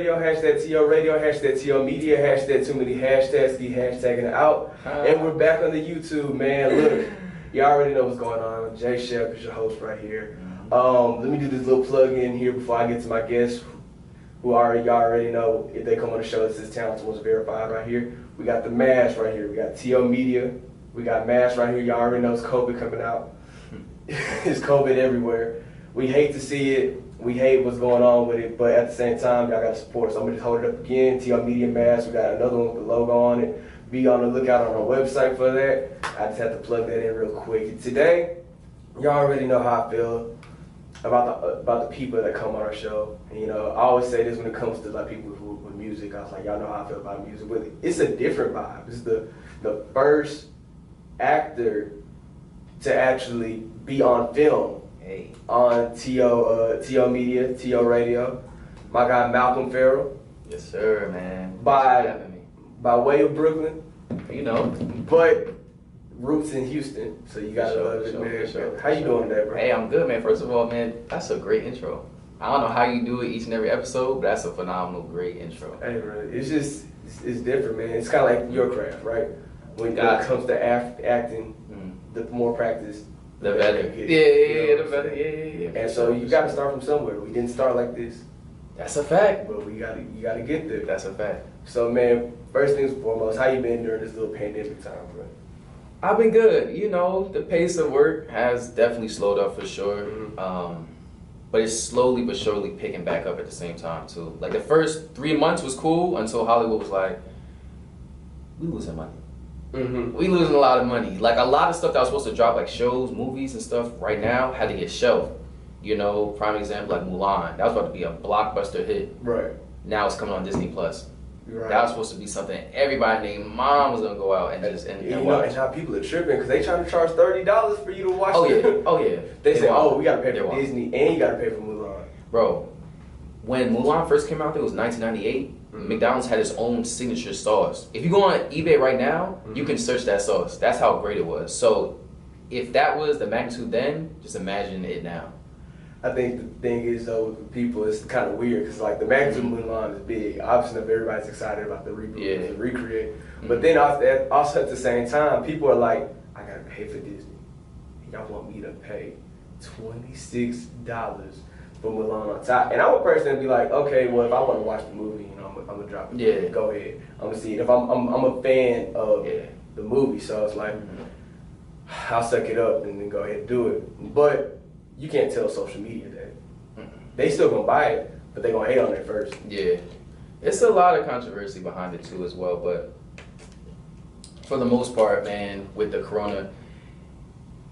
Radio, hashtag TO Radio, hashtag TO Media, hashtag too many hashtags, keep hashtagging it out. And we're back on the YouTube, man. Look, you already know what's going on. Jay Shep is your host right here. Let me do this little plug in here before I get to my guests, who y'all already know if they come on the show. This is Talented1nes Verified right here. We got the Mash right here. We got TO Media. We got Mash right here. Y'all already know it's COVID coming out. It's COVID everywhere. We hate to see it. We hate what's going on with it, but at the same time, y'all got to support. So I'm going to just hold it up again. TO Media Mash. We got another one with the logo on it. Be on the lookout on our website for that. I just have to plug that in real quick. Today, y'all already know how I feel about the people that come on our show. And, you know, I always say this when it comes to like people with music. I was like, y'all know how I feel about music. But it's a different vibe. It's the first actor to actually be on film on TO Media, TO Radio. My guy Malcolm Farrell. Yes, sir, man. By way of Brooklyn, you know, but roots in Houston, so you gotta love it, man. Sure. How you doing today, bro? Hey, I'm good, man. First of all, man, that's a great intro. I don't know how you do it each and every episode, but that's a phenomenal, great intro. Hey, bro, it's just it's different, man. It's kind of like your craft, right? When it comes to acting, the more practice, the better. Yeah, the better. Yeah. And so you gotta start from somewhere. We didn't start like this. That's a fact. But you gotta get there. That's a fact. So, man, first things foremost, how you been during this little pandemic time, bro? I've been good. You know, the pace of work has definitely slowed up for sure. But it's slowly but surely picking back up at the same time too. Like the first 3 months was cool until Hollywood was like, we losing money. We losing a lot of money. Like a lot of stuff that was supposed to drop, like shows, movies and stuff, right now had to get shelved. You know, prime example, like Mulan. That was about to be a blockbuster hit. Right. Now it's coming on Disney Plus. Right. That was supposed to be something everybody named Mom was gonna go out and just and watch. And now people are tripping because they trying to charge $30 for you to watch. Oh yeah. They say, oh, we gotta pay for Disney and you gotta pay for Mulan. Bro, when Mulan first came out, I think it was 1998. McDonald's had its own signature sauce. If you go on eBay right now, you can search that sauce. That's how great it was. So if that was the magnitude then, just imagine it now. I think the thing is though with people, it's kind of weird because like the magnitude of Mulan is big. Obviously, everybody's excited about the reboot and recreate. But then also at the same time, people are like, I gotta pay for Disney. Y'all want me to pay $26 for Mulan on top? And I would personally be like, okay, well if I want to watch the movie, you know, I'm gonna drop it. Yeah. Go ahead. I'm gonna see it. If I'm a fan of the movie, so it's like I'll suck it up and then go ahead and do it. But you can't tell social media that. They still gonna buy it, but they gonna hate on it first. Yeah. It's a lot of controversy behind it too as well, but for the most part, man, with the corona,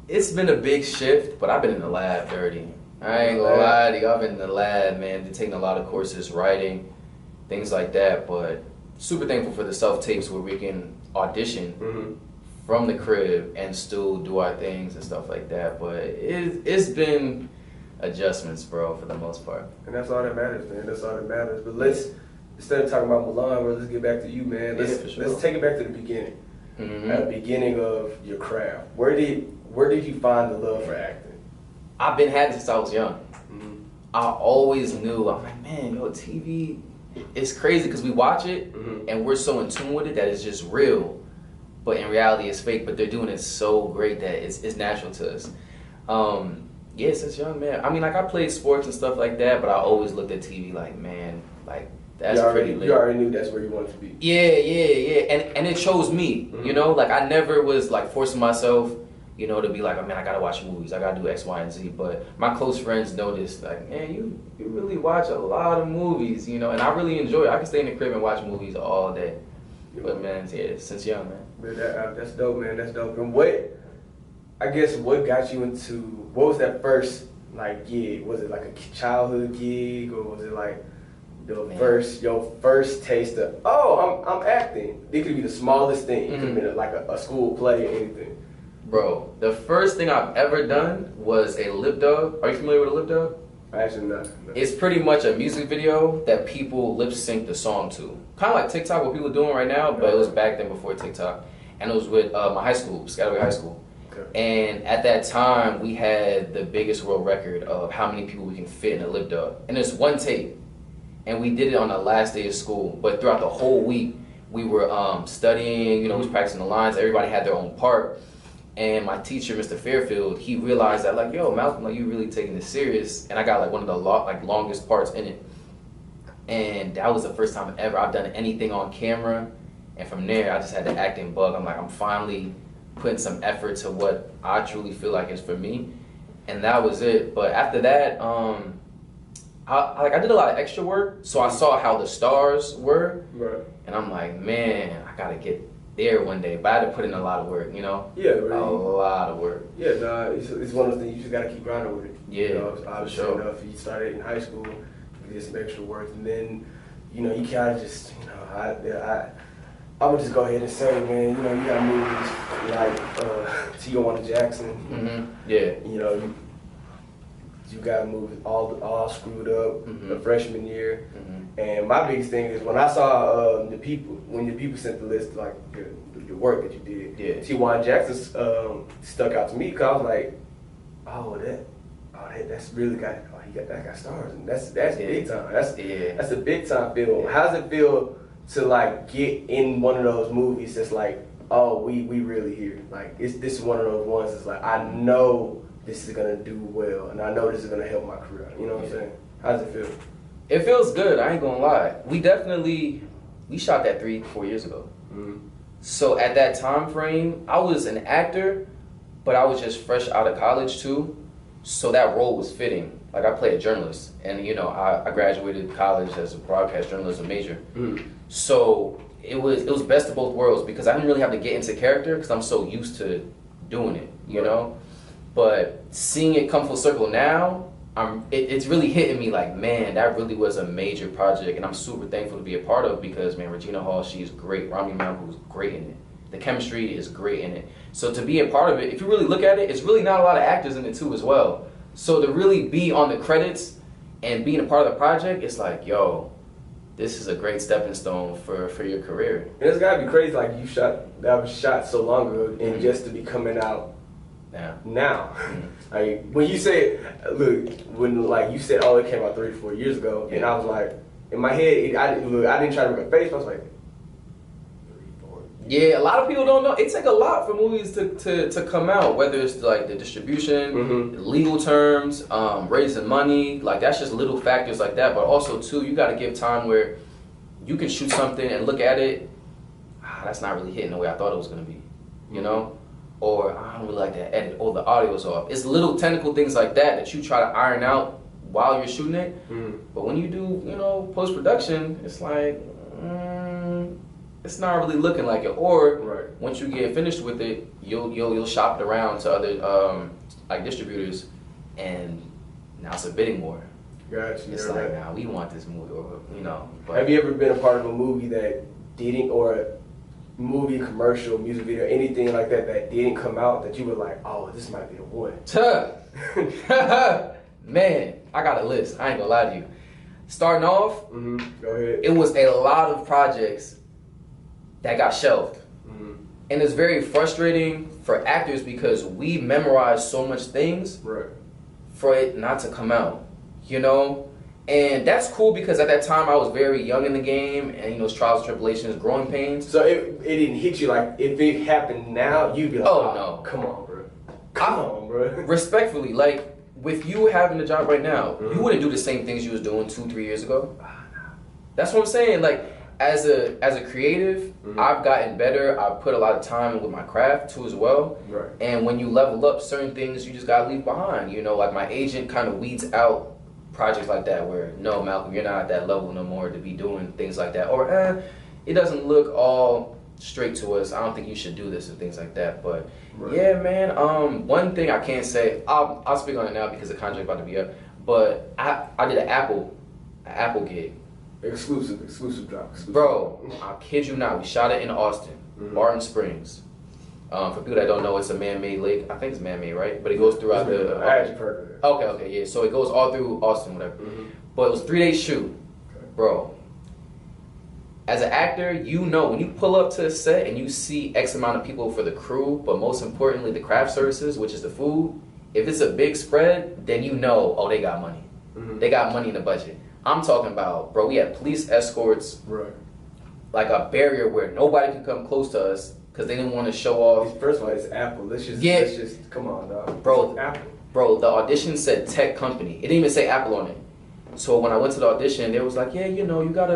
it's been a big shift, but I've been in the lab dirty. I ain't gonna lie to you, I've been in the lab, man, been taking a lot of courses, writing, things like that, but super thankful for the self-tapes where we can audition from the crib and still do our things and stuff like that. But it's been adjustments, bro, for the most part. And that's all that matters, man. That's all that matters. But instead of talking about Mulan, let's get back to you, man. Let's take it back to the beginning. At the beginning of your craft. Where did you find the love for acting? I've been had it since I was young. I always knew, I'm like, man, TV, it's crazy because we watch it and we're so in tune with it that it's just real. But in reality, it's fake. But they're doing it so great that it's natural to us. Yeah, since young, man. I mean, like I played sports and stuff like that, but I always looked at TV like, man, like that's pretty lit. You already knew that's where you wanted to be. Yeah. And it chose me. You know, like I never was like forcing myself, you know, to be like, oh man, I gotta watch movies. I gotta do X, Y, and Z. But my close friends noticed, like, man, you really watch a lot of movies, you know, and I really enjoy it. I can stay in the crib and watch movies all day. But man, yeah, since young, man. That's dope, man. That's dope. And what got you into, what was that first, like, gig? Was it like a childhood gig, or was it like your first taste of, oh, I'm acting? It could be the smallest thing. It could have been like a school play or anything. Bro, the first thing I've ever done was a lip dub. Are you familiar with a lip dub? Actually, not. It's pretty much a music video that people lip sync the song to. Kind of like TikTok, what people are doing right now, but it was back then before TikTok. And it was with my high school, Scataway High School. And at that time, we had the biggest world record of how many people we can fit in a lip dub. And it's one tape. and we did it on the last day of school. But throughout the whole week, we were studying. You know, we was practicing the lines. Everybody had their own part. And my teacher, Mr. Fairfield, he realized that like, yo, Malcolm, like you really taking this serious. And I got like one of the longest parts in it. And that was the first time ever I've done anything on camera. And from there, I just had the acting bug. I'm like, I'm finally putting some effort to what I truly feel like is for me. And that was it. But after that, I did a lot of extra work. So I saw how the stars were. Right. And I'm like, man, I gotta get there one day. But I had to put in a lot of work, you know? Yeah, right. A lot of work. Yeah, nah, it's one of those things you just gotta keep grinding with it. Yeah, you know, obviously sure. enough. You started in high school, you did some extra work, and then, you know, you kind of just, you know, I would just go ahead and say, man, you know, you got movies like Tijuana Jackson. Mm-hmm. Yeah. You know, you got movies all screwed up the freshman year. Mm-hmm. And my biggest thing is when I saw when the people sent the list, like your work that you did, yeah. Tijuana Jackson stuck out to me because I was like, that's really that got stars, and that's big time. That's a big time film. Yeah. How does it feel to like get in one of those movies that's like, oh, we really here. Like this is one of those ones that's like, I know this is gonna do well, and I know this is gonna help my career. You know what I'm saying? How does it feel? It feels good. I ain't gonna lie. We shot that 3-4 years ago. Mm-hmm. So at that time frame, I was an actor, but I was just fresh out of college too. So that role was fitting. Like I played a journalist, and you know I graduated college as a broadcast journalism major. Mm. So it was best of both worlds because I didn't really have to get into character because I'm so used to doing it, you know. But seeing it come full circle now, it's really hitting me like, man, that really was a major project, and I'm super thankful to be a part of because, man, Regina Hall, she's great. Rami Malcolm was great in it. The chemistry is great in it. So to be a part of it, if you really look at it, it's really not a lot of actors in it too as well. So to really be on the credits and being a part of the project, it's like, yo, this is a great stepping stone for your career. And it's gotta be crazy, like that was shot so long ago, and just to be coming out now. Like when you say, you said, oh, it came out 3 to 4 years ago, and I was like, in my head, I didn't try to make a face. I was like, 3, 4. Yeah, a lot of people don't know. It takes a lot for movies to come out, whether it's like the distribution, the legal terms, raising money. Like that's just little factors like that. But also too, you got to give time where you can shoot something and look at it. That's not really hitting the way I thought it was gonna be, you know. Or I don't really like that edit, or the audio's off. It's little technical things like that you try to iron out while you're shooting it. But when you do, you know, post-production, it's like, it's not really looking like it. Or once you get finished with it, you'll shop it around to other like distributors, and now it's a bidding war. Gotcha. It's like, nah, we want this movie, or you know. But have you ever been a part of a movie that didn't, or movie, commercial, music video, anything like that didn't come out that you were like, oh, this might be the one? Man, I got a list. I ain't gonna lie to you. Starting off, go ahead. It was a lot of projects that got shelved. And it's very frustrating for actors because we memorize so much things for it not to come out, you know? And that's cool because at that time I was very young in the game, and you know, it's trials and tribulations, growing pains. So it didn't hit you like, if it happened now, you'd be like, oh no, come on, bro. Come on, bro. Respectfully, like with you having a job right now, you wouldn't do the same things you was doing 2-3 years ago. That's what I'm saying. Like as a creative, I've gotten better. I've put a lot of time in with my craft too as well. And when you level up, certain things you just gotta leave behind. You know, like my agent kind of weeds out projects like that where, no, Malcolm, you're not at that level no more to be doing things like that. Or, it doesn't look all straight to us. I don't think you should do this and things like that. But, yeah, man, one thing I can't say, I'll speak on it now because the contract about to be up, but I did an Apple gig. Exclusive drop. Bro, I kid you not, we shot it in Austin, Barton Springs. For people that don't know, it's a man-made lake. I think it's man-made, right? But it goes throughout the... I actually heard of it. Okay, yeah. So it goes all through Austin, whatever. But it was a 3-day shoot. Okay. Bro, as an actor, you know, when you pull up to a set and you see X amount of people for the crew, but most importantly, the craft services, which is the food, if it's a big spread, then you know, oh, they got money. They got money in the budget. I'm talking about, bro, we had police escorts, Right. like a barrier where nobody could come close to us because they didn't want to show off. First of all, it's Apple. Let's just come on, dog. Bro, it's Apple. Bro, the audition said tech company. It didn't even say Apple on it. So when I went to the audition, they was like, yeah, you know, you got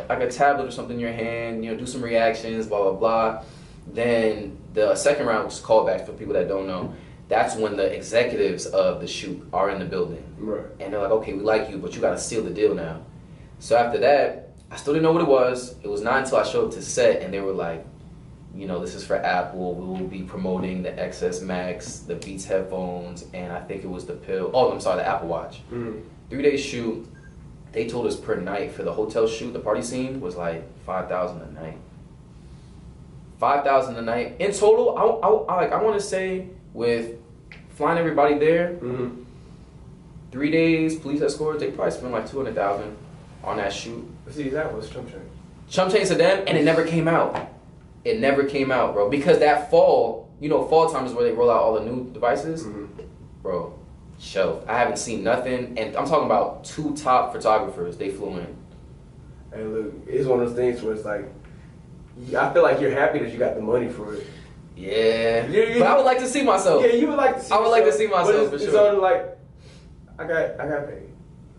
like a tablet or something in your hand, you know, do some reactions, blah, blah, blah. Then the second round, which is callbacks for people that don't know, that's when the executives of the shoot are in the building. Right. And they're like, okay, we like you, but you got to seal the deal now. So after that, I still didn't know what it was. It was not until I showed up to set and they were like, you know, this is for Apple. We will be promoting the XS Max, the Beats headphones, and I think it was the the Apple Watch. 3-day shoot. They told us per night for the hotel shoot, the party scene was like $5,000 a night. $5,000 a night in total. I want to say with flying everybody there, 3 days, police escorts, they probably spent like $200,000 on that shoot. See, that was Chump Change. Chump Change to them, and it never came out. It never came out, bro. Because that fall, you know, fall time is where they roll out all the new devices. Bro, shelved. I haven't seen nothing. And I'm talking about 2 top photographers. They flew in. And look, it's one of those things where it's like, I feel like you're happy that you got the money for it. Yeah. But I would like to see myself. Yeah, you would like to see I would like to see myself, but for it's sure. only like, I got paid.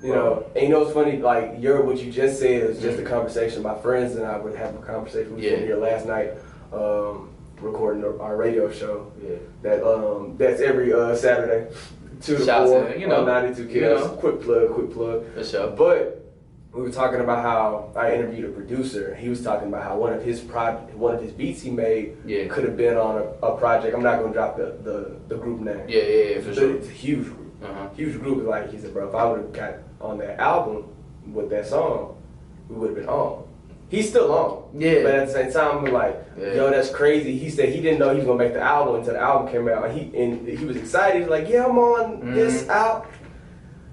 You know, and you know what's funny? Like, what you just said is just a conversation. My friends and I would have a conversation. We were here last night recording our radio show. Yeah. That's every Saturday, 2 to 4 you know, 92 Kids. You know. Quick plug. For sure. But we were talking about how I interviewed a producer. He was talking about how one of his beats he made could have been on a project. I'm not going to drop the group name. Yeah, for sure. It's a huge group. Huge group. Like he said, bro, if I would have got on that album with that song, we would have been on. He's still on. Yeah. But at the same time, we're like, yo, that's crazy. He said he didn't know he was gonna make the album until the album came out. And he was excited. He's like, yeah, I'm on this out.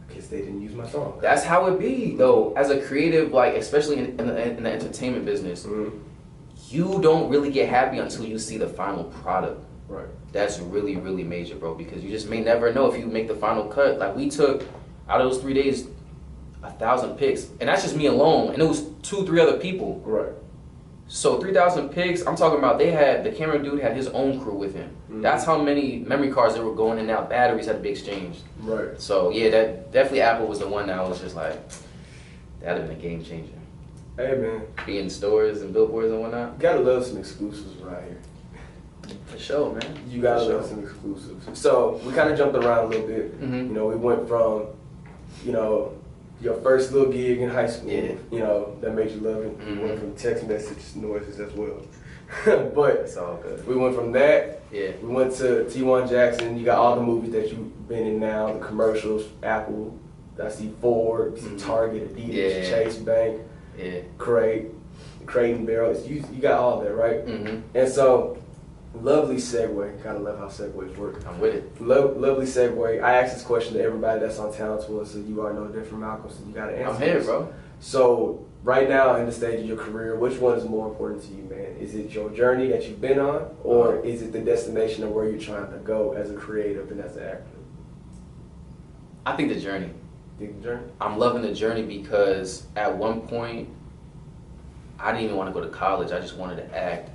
Because they didn't use my song. That's how it be, though. As a creative, like especially in the entertainment business, you don't really get happy until you see the final product. Right. That's really, really major, bro, because you just may never know if you make the final cut. Like, we took, out of those 3 days, 1,000 pics. And that's just me alone. And it was 2-3 other people. Right. So 3,000 pics, I'm talking about the camera dude had his own crew with him. That's how many memory cards that were going in and out. Batteries had to be exchanged. Right. So, yeah, that definitely Apple was the one that I was just like, that'd have been a game changer. Hey, man. Be in stores and billboards and whatnot. You gotta love some exclusives right here. For sure, man. You gotta love some exclusives. So we kind of jumped around a little bit. You know, we went from, you know, your first little gig in high school. You know, that made you love it. We went from text message noises as well. But it's all good. We went from that. Yeah. We went to T1 Jackson. You got all the movies that you've been in now, the commercials, Apple. I see Ford, Target, Adidas, Chase Bank, Crate and Barrel. You got all that, right? And so. Lovely segue. Gotta love how segues work. I'm with it. Lovely segue. I ask this question to everybody that's on Talented1nes, so you are no different, Malcolm, so you gotta answer. I'm here, bro. So, right now in the stage of your career, which one is more important to you, man? Is it your journey that you've been on, or is it the destination of where you're trying to go as a creative and as an actor? I think the journey. You think the journey? I'm loving the journey because at one point, I didn't even want to go to college. I just wanted to act.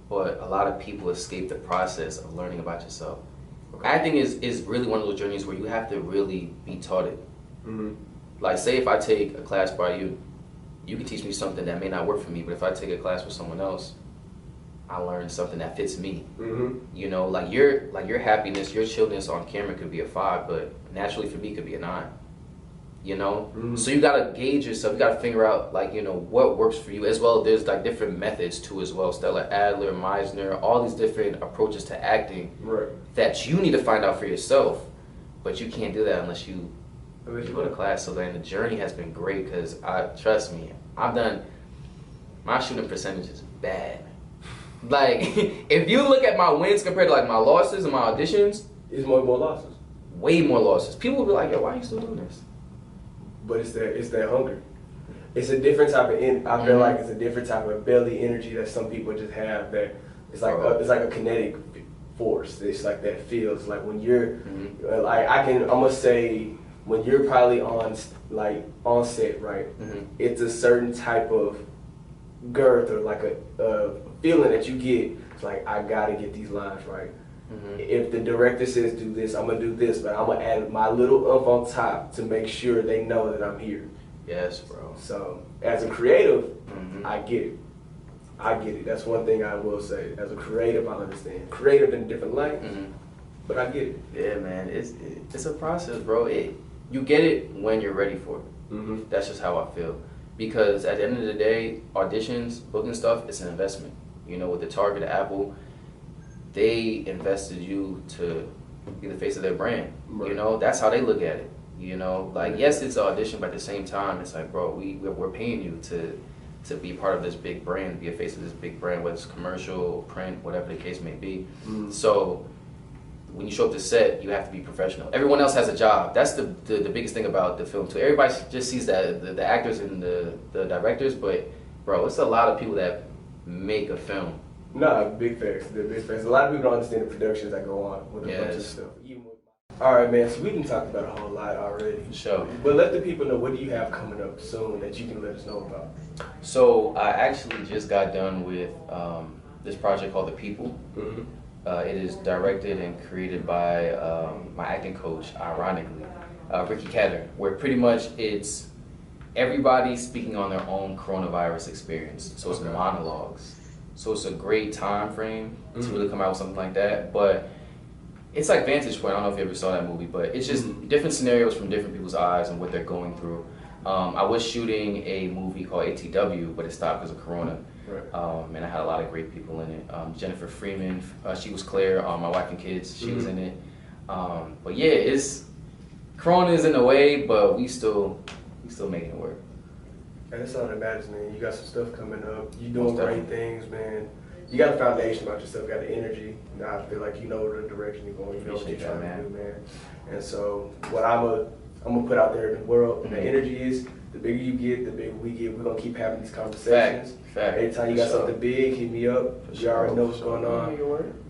But a lot of people escape the process of learning about yourself. Acting is really one of those journeys where you have to really be taught it. Like, say if I take a class by you, you can teach me something that may not work for me, but if I take a class with someone else, I learn something that fits me. You know, like your happiness, your chillness on camera could be a 5, but naturally for me could be a 9. You know, so you gotta gauge yourself. You gotta figure out, like, you know, what works for you. As well, there's like different methods too, as well. Stella Adler, Meisner, all these different approaches to acting that you need to find out for yourself. But you can't do that unless you go to class. So then the journey has been great because trust me, my shooting percentage is bad. Like, if you look at my wins compared to like my losses and my auditions, it's more losses. Way more losses. People will be like, yo, why are you still doing this? But it's that hunger. It's a different type of. I feel like it's a different type of belly energy that some people just have. That it's like it's like a kinetic force. It's like that feels like when you're like I'm gonna say when you're probably on set, right? It's a certain type of girth or like a feeling that you get. It's like, I gotta get these lines right. If the director says do this, I'm gonna do this, but I'm gonna add my little oomph on top to make sure they know that I'm here. Yes, bro. So as a creative, I get it. I get it. That's one thing I will say. As a creative, I understand. Creative in a different light, but I get it. Yeah, man. It's a process, bro. You get it when you're ready for it. That's just how I feel. Because at the end of the day, auditions, booking stuff, it's an investment. You know, with the Target, Apple, they invested you to be the face of their brand. Right. You know, that's how they look at it. You know, like, yes, it's an audition, but at the same time, it's like, bro, we're paying you to be part of this big brand, be a face of this big brand, whether it's commercial, print, whatever the case may be. So when you show up to set, you have to be professional. Everyone else has a job. That's the biggest thing about the film too. Everybody just sees that the actors and the directors, but bro, it's a lot of people that make a film. Nah, big facts. They're big facts. A lot of people don't understand the productions that go on with a bunch of stuff. All right, man. So we done talked about a whole lot already. Sure. But let the people know, what do you have coming up soon that you can let us know about? So I actually just got done with this project called The People. It is directed and created by my acting coach, ironically, Ricky Ketter, where pretty much it's everybody speaking on their own coronavirus experience. So it's monologues. So it's a great time frame to really come out with something like that. But it's like Vantage Point. I don't know if you ever saw that movie, but it's just different scenarios from different people's eyes and what they're going through. I was shooting a movie called ATW, but it stopped because of Corona. Right. And I had a lot of great people in it. Jennifer Freeman, she was Claire, my wife and kids, she was in it. But yeah, Corona is in the way, but we still making it work. And that's all that matters, man. You got some stuff coming up. You doing great things, man. You got a foundation about yourself, got the energy. Now I feel like you know the direction you're going, you know what you're trying to do, man. And so what I'm gonna put out there in the world, the energy is, the bigger you get, the bigger we get. We're gonna keep having these conversations. Fact. Every time you got something big, hit me up. You already know what's going on.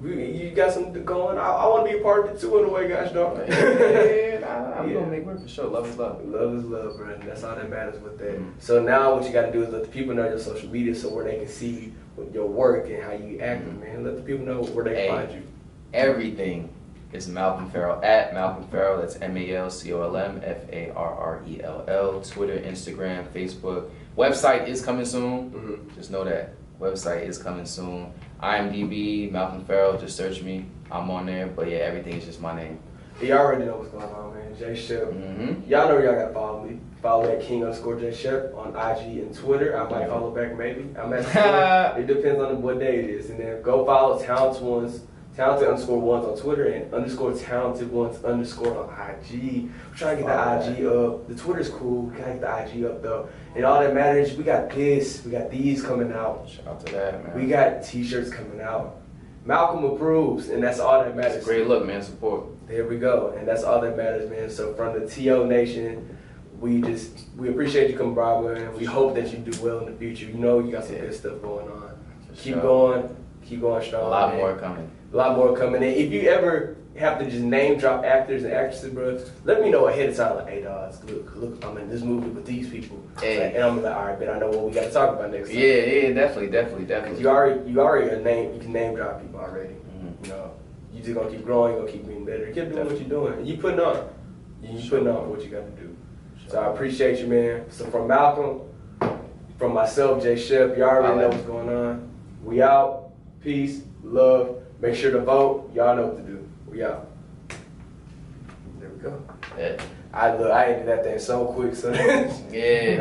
You got something going. I want to be a part of it too, in a way, guys, dog. I'm gonna make work for sure. Love is love. Love is love, bro. And that's all that matters with that. So now what you got to do is let the people know your social media, so where they can see your work and how you act, man. Let the people know where they can find you. Everything is Malcolm Farrell, at Malcolm Farrell. That's MALCOLM FARRELL. Twitter, Instagram, Facebook. Website is coming soon. Just know that. Website is coming soon. IMDb, Malcolm Farrell. Just search me. I'm on there. But yeah, everything is just my name. Y'all already know what's going on, man. Jay Shep. Y'all know y'all gotta follow me. Follow at King_Jay Shep on IG and Twitter. I might follow back, maybe. I'm at it depends on what day it is. And then go follow Talented1nes, Talented_1s on Twitter, and _Talented1s_ on IG. We're trying to get the IG up. The Twitter's cool. We gotta get the IG up though. And all that matters, we got this. We got these coming out. Shout out to that, man. We got t-shirts coming out. Malcolm approves, and that's all that matters. It's a great look, man. Support. There we go, and that's all that matters, man. So from the TO Nation, we appreciate you coming by, man. We hope that you do well in the future. You know you got some good stuff going on. Keep going strong. A lot more coming. A lot more coming in. If you ever have to just name drop actors and actresses, bro, let me know ahead of time. Like, hey, dogs, look, I'm in this movie with these people. Hey. And I'm like, all right, man, I know what we got to talk about next time. Yeah, definitely. You already a name. You can name drop people already. You know, you just gonna keep growing. You gonna keep getting better. Keep doing what you're doing. And you putting on. You putting on what you got to do. So I appreciate you, man. So from Malcolm, from myself, Jay Shep, you already know what's going on. We out. Peace, love. Make sure to vote. Y'all know what to do. We out. There we go. Yeah. I ended that thing so quick. So yeah.